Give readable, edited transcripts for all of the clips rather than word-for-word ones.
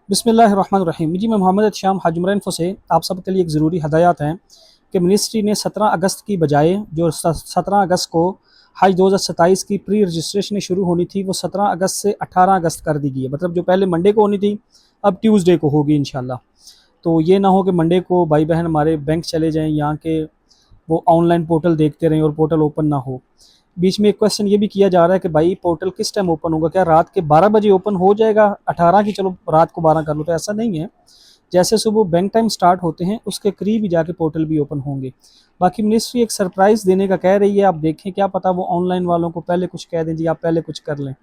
बिस्मिल्लाहिर्रहमानिर्रहीम। जी, मैं मोहम्मद शाम हाजुमरन से आप सब के लिए एक ज़रूरी हदायत हैं कि मिनिस्ट्री ने 17 अगस्त की बजाय जो 17 अगस्त को हज 2027 की प्री रजिस्ट्रेशन शुरू होनी थी, वो 17 अगस्त से 18 अगस्त कर दी गई है। मतलब जो पहले मंडे को होनी थी, अब ट्यूसडे को होगी इंशाल्लाह। तो ये ना हो कि मंडे को भाई बहन हमारे बैंक चले जाएँ, यहाँ के वो ऑनलाइन पोर्टल देखते रहें और पोर्टल ओपन ना हो। बीच में एक क्वेश्चन ये भी किया जा रहा है कि भाई पोर्टल किस टाइम ओपन होगा, क्या रात के 12 बजे ओपन हो जाएगा? 18 की चलो रात को 12 कर लो, तो ऐसा नहीं है। जैसे सुबह बैंक टाइम स्टार्ट होते हैं उसके करीब ही जाके पोर्टल भी ओपन होंगे। बाकी मिनिस्ट्री एक सरप्राइज़ देने का कह रही है, आप देखें, क्या पता वो ऑनलाइन वालों को पहले कुछ कह दें, जी आप पहले कुछ कर लें।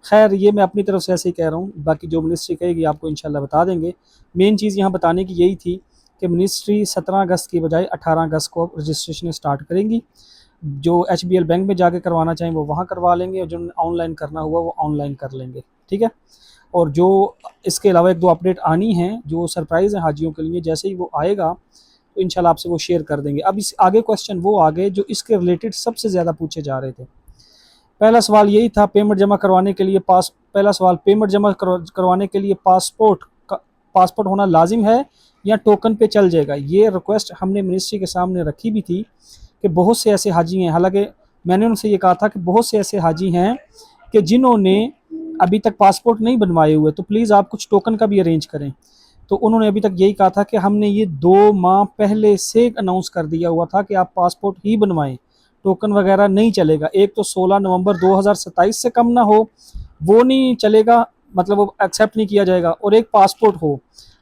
खैर ये मैं अपनी तरफ से ऐसे ही कह रहा हूँ, बाकी जो मिनिस्ट्री कहेगी आपको इंशाल्लाह बता देंगे। मेन चीज़ यहाँ बताने की यही थी कि मिनिस्ट्री 17 अगस्त की बजाय 18 अगस्त को रजिस्ट्रेशन स्टार्ट करेंगी। जो एचबीएल बैंक में जाके करवाना चाहें वो वहाँ करवा लेंगे, और जो ऑनलाइन करना हुआ वो ऑनलाइन कर लेंगे, ठीक है। और जो इसके अलावा एक दो अपडेट आनी है जो सरप्राइज़ है हाजियों के लिए, जैसे ही वो आएगा तो इंशाल्लाह आपसे वो शेयर कर देंगे। अब इस आगे क्वेश्चन वो आगे जो इसके रिलेटेड सबसे ज़्यादा पूछे जा रहे थे। पहला सवाल यही था, पेमेंट जमा करवाने के लिए पहला सवाल, पेमेंट जमा करवाने के लिए पासपोर्ट होना लाजिम है या टोकन पे चल जाएगा? ये रिक्वेस्ट हमने मिनिस्ट्री के सामने रखी भी थी कि बहुत से ऐसे हाजी हैं, हालांकि मैंने उनसे ये कहा था कि बहुत से ऐसे हाजी हैं कि जिन्होंने अभी तक पासपोर्ट नहीं बनवाए हुए, तो प्लीज़ आप कुछ टोकन का भी अरेंज करें। तो उन्होंने अभी तक यही कहा था कि हमने ये 2 माह पहले से अनाउंस कर दिया हुआ था कि आप पासपोर्ट ही बनवाएं, टोकन वगैरह नहीं चलेगा। एक तो 16 नवंबर 2027 से कम ना हो, वो नहीं चलेगा, मतलब वो एक्सेप्ट नहीं किया जाएगा, और एक पासपोर्ट हो।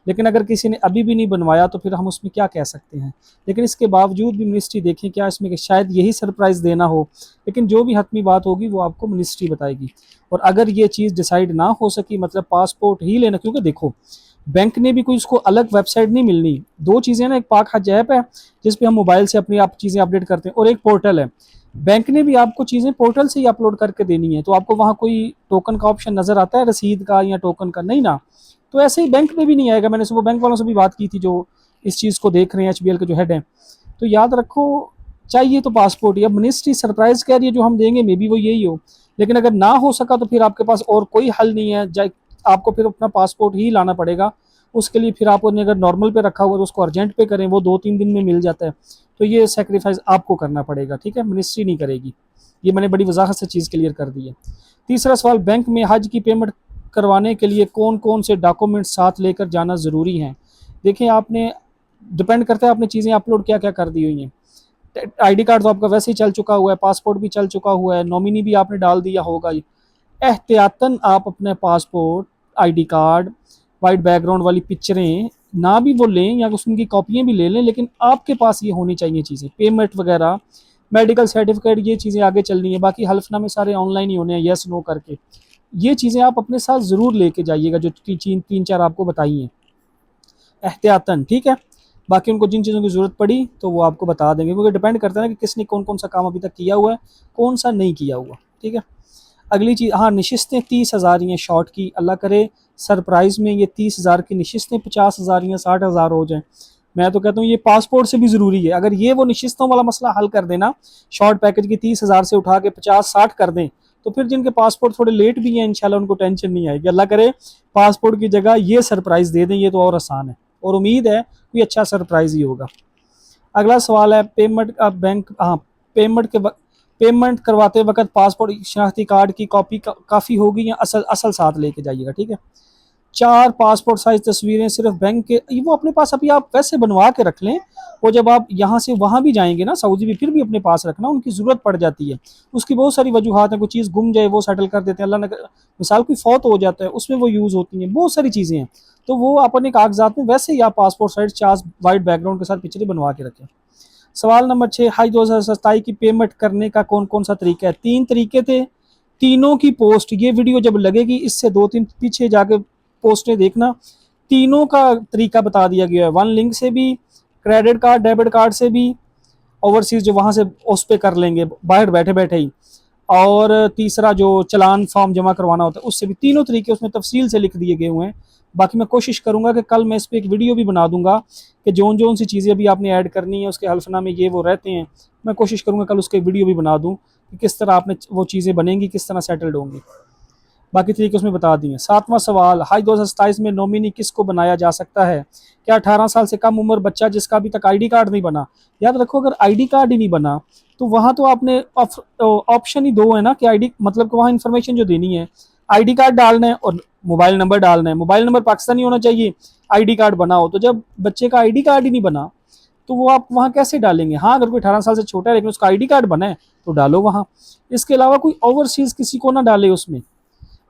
लेकिन अगर किसी ने अभी भी नहीं बनवाया तो फिर हम उसमें क्या कह सकते हैं। लेकिन इसके बावजूद भी मिनिस्ट्री देखें क्या इसमें कि शायद यही सरप्राइज़ देना हो, लेकिन जो भी हतमी बात होगी वो आपको मिनिस्ट्री बताएगी। और अगर ये चीज़ डिसाइड ना हो सकी, मतलब पासपोर्ट ही लेना, क्योंकि देखो बैंक ने भी कोई उसको अलग वेबसाइट नहीं मिलनी। दो चीज़ें ना, एक पाक हज ऐप है जिस पे हम मोबाइल से अपनी आप चीज़ें अपडेट करते हैं, और एक पोर्टल है। बैंक ने भी आपको चीज़ें पोर्टल से ही अपलोड करके देनी है, तो आपको वहाँ कोई टोकन का ऑप्शन नज़र आता है, रसीद का या टोकन का? नहीं ना। तो ऐसे ही बैंक में भी नहीं आएगा। मैंने सुबह बैंक वालों से भी बात की थी जो इस चीज़ को देख रहे हैं, एचबीएल के जो हेड हैं। तो याद रखो, चाहिए तो पासपोर्ट ही। अब मिनिस्ट्री सरप्राइज़ कह रही है जो हम देंगे, मे बी वो यही हो। लेकिन अगर ना हो सका तो फिर आपके पास और कोई हल नहीं है, आपको फिर अपना पासपोर्ट ही लाना पड़ेगा। उसके लिए फिर आपने अगर नॉर्मल पे रखा हुआ तो उसको अर्जेंट पे करें, वो 2-3 दिन में मिल जाता है। तो ये सेक्रीफाइस आपको करना पड़ेगा, ठीक है, मिनिस्ट्री नहीं करेगी। ये मैंने बड़ी वजाहत से चीज़ क्लियर कर दी है। तीसरा सवाल, बैंक में हज की पेमेंट करवाने के लिए कौन कौन से डॉक्यूमेंट साथ लेकर जाना ज़रूरी हैं? देखिए, आपने डिपेंड करता है आपने चीज़ें अपलोड क्या क्या कर दी हुई हैं। आईडी कार्ड तो आपका वैसे ही चल चुका हुआ है, पासपोर्ट भी चल चुका हुआ है, नॉमिनी भी आपने डाल दिया होगा। एहतियातन आप अपने passport, ID card, white background वाली पिक्चरें ना भी वो लें या उनकी कॉपियाँ भी ले लें, लेकिन आपके पास ये होनी चाहिए चीज़ें, पेमेंट वगैरह, मेडिकल सर्टिफिकेट, ये चीज़ें आगे चलनी है। बाकी हल्फनामे सारे ऑनलाइन ही होने हैं, येस नो करके। ये चीज़ें आप अपने साथ ज़रूर लेके जाइएगा जो तीन चार आपको बताई हैं एहतियातन, ठीक है। बाकी उनको जिन चीज़ों की ज़रूरत पड़ी तो वो आपको बता देंगे, क्योंकि डिपेंड करता है ना कि किसने कौन कौन सा काम अभी तक किया हुआ है, कौन सा नहीं किया हुआ, ठीक है। अगली चीज़, हाँ, नशिस्तें 30,000 हैं शॉर्ट की, अल्लाह करे सरप्राइज़ में ये 30,000 की नशिस्तें 50,000 या 60,000 हो जाएँ। मैं तो कहता हूँ ये पासपोर्ट से भी ज़रूरी है। अगर ये वो नशिस्तों वाला मसला हल कर देना, शॉर्ट पैकेज की 30,000 से उठा के 50-60 कर दें, तो फिर जिनके पासपोर्ट थोड़े लेट भी हैं इंशाल्लाह उनको टेंशन नहीं आएगी। अल्लाह करे पासपोर्ट की जगह ये सरप्राइज़ दे दें, ये तो और आसान है, और उम्मीद है कोई अच्छा सरप्राइज़ ही होगा। अगला सवाल है, पेमेंट का बैंक, हाँ, पेमेंट के पेमेंट करवाते वक्त पासपोर्ट शनाख्ती कार्ड की कॉपी काफ़ी होगी या असल असल साथ लेके जाइएगा, ठीक है। 4 पासपोर्ट साइज तस्वीरें सिर्फ बैंक के, वो अपने पास अभी आप वैसे बनवा के रख लें, वो जब आप यहाँ से वहाँ भी जाएंगे ना सऊदी भी, फिर भी अपने पास रखना, उनकी ज़रूरत पड़ जाती है। उसकी बहुत सारी वजूहत हैं, कोई चीज़ गुम जाए वो सेटल कर देते हैं, अल्लाह ने मिसाल कोई फौत हो जाता है उसमें वो यूज़ होती हैं, बहुत सारी चीज़ें हैं। तो वो अपने कागजात में वैसे ही आप पासपोर्ट साइज 4 वाइट बैकग्राउंड के साथ पिक्चरें बनवा के रखें। सवाल नंबर 6, हज 2027 की पेमेंट करने का कौन कौन सा तरीका है? 3 तरीके थे, तीनों की पोस्ट, ये वीडियो जब लगेगी इससे 2-3 पीछे जाके पोस्टें देखना, तीनों का तरीका बता दिया गया है। वन लिंक से भी, क्रेडिट कार्ड डेबिट कार्ड से भी, ओवरसीज़ जो वहाँ से उस पर कर लेंगे बाहर बैठे बैठे ही, और तीसरा जो चलान फॉर्म जमा करवाना होता है उससे भी। तीनों तरीके उसमें तफसील से लिख दिए गए हुए हैं। बाकी मैं कोशिश करूँगा कि कल मैं इस पर एक वीडियो भी बना दूंगा कि जोन जोन सी चीज़ें अभी आपने ऐड करनी है, उसके हल्फनामे ये वो रहते हैं, मैं कोशिश करूँगा कल उसके वीडियो भी बना दूँ कि किस तरह आपने वो चीज़ें बनेंगी, किस तरह सेटल्ड होंगी। बाकी तरीके उसमें बता दिए। 7वां सवाल, हज 2027 में नॉमिनी किसको बनाया जा सकता है? क्या 18 साल से कम उम्र बच्चा जिसका अभी तक आईडी कार्ड नहीं बना? याद रखो, अगर आईडी कार्ड ही नहीं बना तो वहां तो आपने ऑप्शन ही दो है ना कि आईडी, मतलब कि वहां इंफॉर्मेशन जो देनी है, आईडी कार्ड डालना है और मोबाइल नंबर डालना है। मोबाइल नंबर पाकिस्तानी होना चाहिए, आईडी कार्ड बना हो। तो जब बच्चे का आईडी कार्ड ही नहीं बना तो वो आप वहाँ कैसे डालेंगे? हाँ, अगर कोई 18 साल से छोटा है लेकिन उसका आईडी कार्ड बना है तो डालो वहाँ। इसके अलावा कोई ओवरसीज किसी को ना डाले उसमें।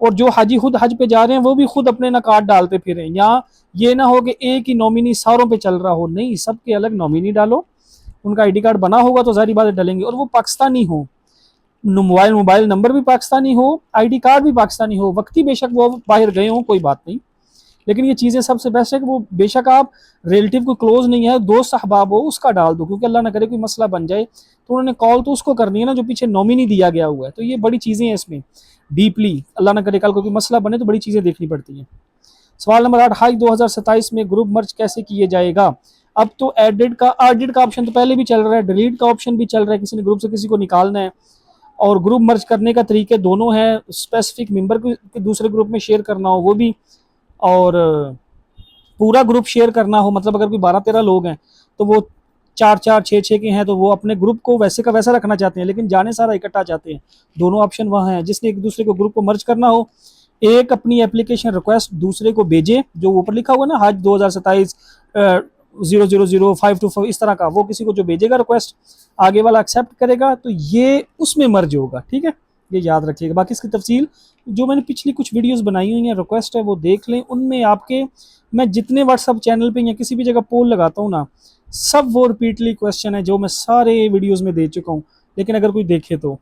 और जो हाजी खुद हज पे जा रहे हैं वो भी खुद अपने ना कार्ड डालते फिरें, या ये ना हो कि एक ही नॉमिनी सारों पे चल रहा हो। नहीं, सबके अलग नॉमिनी डालो। उनका आईडी कार्ड बना होगा तो सारी बातें डालेंगे, और वो पाकिस्तानी हो, मोबाइल नंबर भी पाकिस्तानी हो, आईडी कार्ड भी पाकिस्तानी हो। वक्ती बेशक वो बाहर गए हों, कोई बात नहीं, लेकिन ये चीज़ें सबसे बेस्ट है कि वो बेशक आप रिलेटिव को क्लोज नहीं है, दोस्त अहबाब हो, उसका डाल दो, क्योंकि अल्लाह ना करे कोई मसला बन जाए तो उन्होंने कॉल तो उसको करनी है ना जो पीछे नॉमिनी दिया गया हुआ है। तो ये बड़ी चीज़ें हैं इसमें डीपली, अल्लाह ना करे कल को कोई मसला बने तो बड़ी चीज़ें देखनी पड़ती हैं। सवाल नंबर 8, हाई 2027 में ग्रुप मर्ज कैसे किए जाएगा? अब तो एडिट का ऑप्शन तो पहले भी चल रहा है, डिलीट का ऑप्शन भी चल रहा है, किसी ने ग्रुप से किसी को निकालना है। और ग्रुप मर्ज करने का तरीके दोनों हैं, स्पेसिफिक मेंबर को दूसरे ग्रुप में शेयर करना हो वो भी, और पूरा ग्रुप शेयर करना हो, मतलब अगर कोई 12-13 लोग हैं तो वो 4-4 6-6 के हैं तो वो अपने ग्रुप को वैसे का वैसा रखना चाहते हैं लेकिन जाने सारा इकट्ठा चाहते हैं। दोनों ऑप्शन वहाँ हैं। जिसने एक दूसरे को ग्रुप को मर्ज करना हो, एक अपनी एप्लीकेशन रिक्वेस्ट दूसरे को भेजे, जो ऊपर लिखा हुआ ना हज 2027 000-524 इस तरह का, वो किसी को जो भेजेगा रिक्वेस्ट, आगे वाला एक्सेप्ट करेगा तो ये उसमें मर्ज होगा। ठीक है, ये याद रखिएगा। बाकी इसकी तफसील जो मैंने पिछली कुछ वीडियोस बनाई हुई हैं, रिक्वेस्ट है वो देख लें। उनमें आपके मैं जितने व्हाट्सअप चैनल पे या किसी भी जगह पोल लगाता हूँ ना, सब वो रिपीटली क्वेश्चन है जो मैं सारे वीडियोस में दे चुका हूँ, लेकिन अगर कोई देखे तो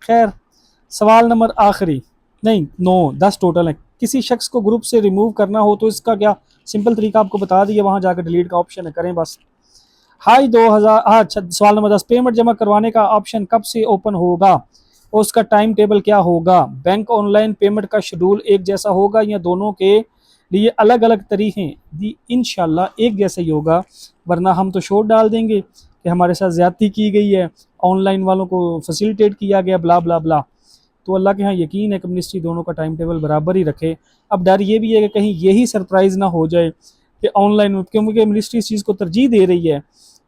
खैर। सवाल नंबर आखिरी, नहीं 9 10 टोटल है। किसी शख्स को ग्रुप से रिमूव करना हो तो इसका क्या सिंपल तरीका आपको बता दिया, वहाँ जाकर डिलीट का ऑप्शन है, करें बस। हाई 2000 अच्छा, सवाल नंबर 10, पेमेंट जमा करवाने का ऑप्शन कब से ओपन होगा और उसका टाइम टेबल क्या होगा? बैंक ऑनलाइन पेमेंट का शेड्यूल एक जैसा होगा या दोनों के लिए अलग अलग तरीके दी? इंशाल्लाह एक जैसा ही होगा, वरना हम तो शोर डाल देंगे कि हमारे साथ ज़्यादती की गई है, ऑनलाइन वालों को फैसिलिटेट किया गया, ब्ला ब्ला ब्ला। तो अल्लाह के यहाँ यकीन है कि मिनिस्ट्री दोनों का टाइम टेबल बराबर ही रखे। अब डर ये भी है कि कहीं यही सरप्राइज़ ना हो जाए कि ऑनलाइन, क्योंकि मिनिस्ट्री इस चीज़ को तरजीह दे रही है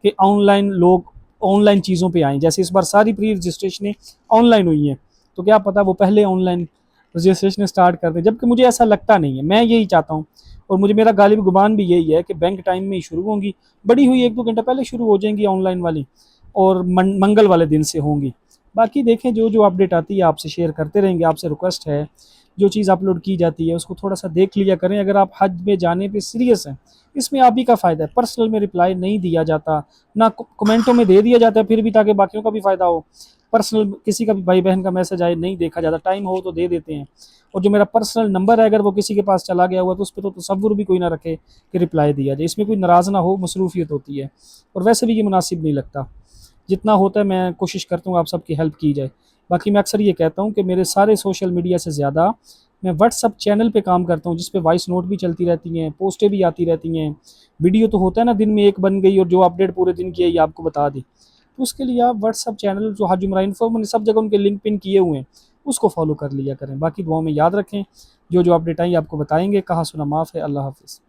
कि ऑनलाइन लोग ऑनलाइन चीज़ों पे आएँ। जैसे इस बार सारी प्री रजिस्ट्रेशनें ऑनलाइन हुई हैं, तो क्या पता वो पहले ऑनलाइन रजिस्ट्रेशन स्टार्ट कर दें, जबकि मुझे ऐसा लगता नहीं है। मैं यही चाहता हूँ और मुझे मेरा गालिब गुमान भी यही है कि बैंक टाइम में ही शुरू होंगी, बड़ी हुई 1-2 घंटा पहले शुरू हो जाएंगी ऑनलाइन वाली, और मंगल वाले दिन से होंगी। बाकी देखें जो जो अपडेट आती है आपसे शेयर करते रहेंगे। आपसे रिक्वेस्ट है जो चीज़ अपलोड की जाती है उसको थोड़ा सा देख लिया करें। अगर आप हज में जाने पे सीरियस हैं, इसमें आप ही का फ़ायदा है। पर्सनल में रिप्लाई नहीं दिया जाता, ना कमेंटों में दे दिया जाता है फिर भी, ताकि बाकियों का भी फ़ायदा हो। पर्सनल किसी का भी भाई बहन का मैसेज आए नहीं देखा जाता, टाइम हो तो दे देते हैं। और जो मेरा पर्सनल नंबर है अगर वो किसी के पास चला गया हुआ तो उस पर तो तसव्वुर भी कोई ना रखे कि रिप्लाई दिया जाए। इसमें कोई नाराज़ ना हो, मसरूफियत होती है और वैसे भी ये मुनासिब नहीं लगता। जितना होता है मैं कोशिश करता हूँ आप सबकी हेल्प की जाए। बाकी मैं अक्सर ये कहता हूँ कि मेरे सारे सोशल मीडिया से ज़्यादा मैं व्हाट्सअप चैनल पे काम करता हूँ, जिस पे वॉइस नोट भी चलती रहती हैं, पोस्टें भी आती रहती हैं। वीडियो तो होता है ना दिन में एक बन गई और जो अपडेट पूरे दिन की है ये आपको बता दी। तो उसके लिए आप व्हाट्सअप चैनल जो हाजी उमरा इन्फो, मैंने सब जगह उनके लिंक पिन किए हुए हैं, उसको फॉलो कर लिया करें। बाकी दुआओं में याद रखें, जो जो अपडेट आई आपको बताएंगे। कहा सुना माफ़ है। अल्लाह हाफिज़।